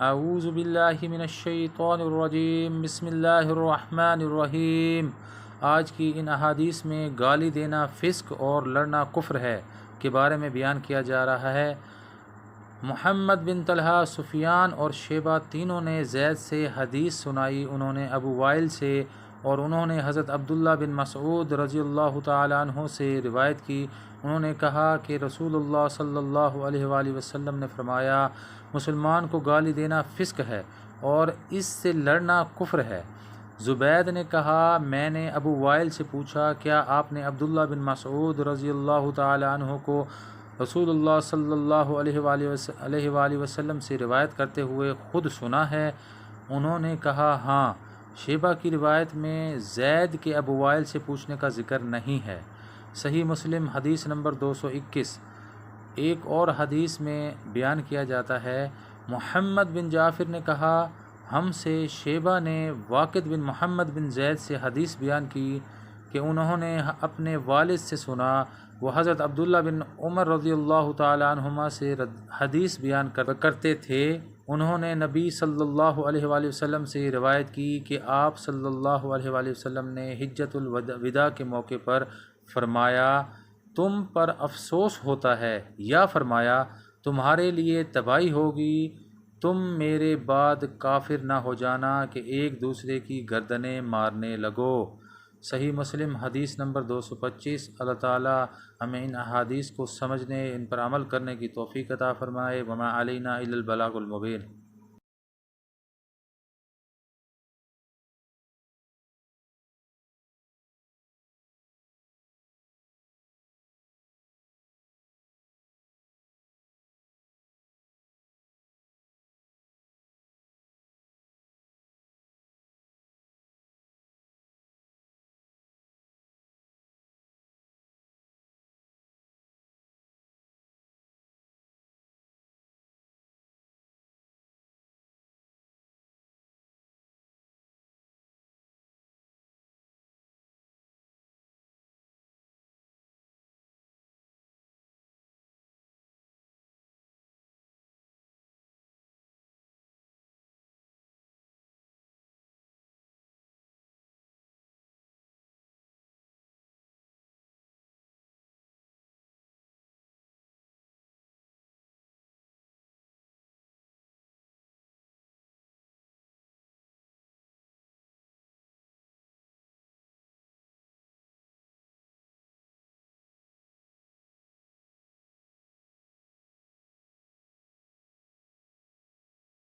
اعوذ باللہ من الشیطان الرجیم، بسم اللہ الرحمن الرحیم۔ آج کی ان احادیث میں گالی دینا فسق اور لڑنا کفر ہے کے بارے میں بیان کیا جا رہا ہے۔ محمد بن طلحہ، سفیان اور شیبہ تینوں نے زید سے حدیث سنائی۔ انہوں نے ابو وائل سے اور انہوں نے حضرت عبداللہ بن مسعود رضی اللہ تعالی عنہ سے روایت کی۔ انہوں نے کہا کہ رسول اللہ صلی اللہ علیہ وآلہ وسلم نے فرمایا، مسلمان کو گالی دینا فسق ہے اور اس سے لڑنا کفر ہے۔ زبید نے کہا، میں نے ابو وائل سے پوچھا، کیا آپ نے عبداللہ بن مسعود رضی اللہ تعالی عنہ کو رسول اللہ صلی اللہ علیہ وآلہ وسلم سے روایت کرتے ہوئے خود سنا ہے؟ انہوں نے کہا ہاں۔ شیبہ کی روایت میں زید کے ابو وائل سے پوچھنے کا ذکر نہیں ہے۔ صحیح مسلم حدیث نمبر 221۔ ایک اور حدیث میں بیان کیا جاتا ہے، محمد بن جعفر نے کہا، ہم سے شیبہ نے واقد بن محمد بن زید سے حدیث بیان کی کہ انہوں نے اپنے والد سے سنا، وہ حضرت عبداللہ بن عمر رضی اللہ تعالی عنہما سے حدیث بیان کرتے تھے۔ انہوں نے نبی صلی اللہ علیہ وآلہ وسلم سے روایت کی کہ آپ صلی اللہ علیہ وآلہ وسلم نے حجۃ الوداع کے موقع پر فرمایا، تم پر افسوس ہوتا ہے، یا فرمایا تمہارے لیے تباہی ہوگی، تم میرے بعد کافر نہ ہو جانا کہ ایک دوسرے کی گردنیں مارنے لگو۔ صحیح مسلم حدیث نمبر 225۔ اللہ تعالی ہمیں ان احادیث کو سمجھنے، ان پر عمل کرنے کی توفیق عطا فرمائے۔ وما علینا الا البلاغ المبین۔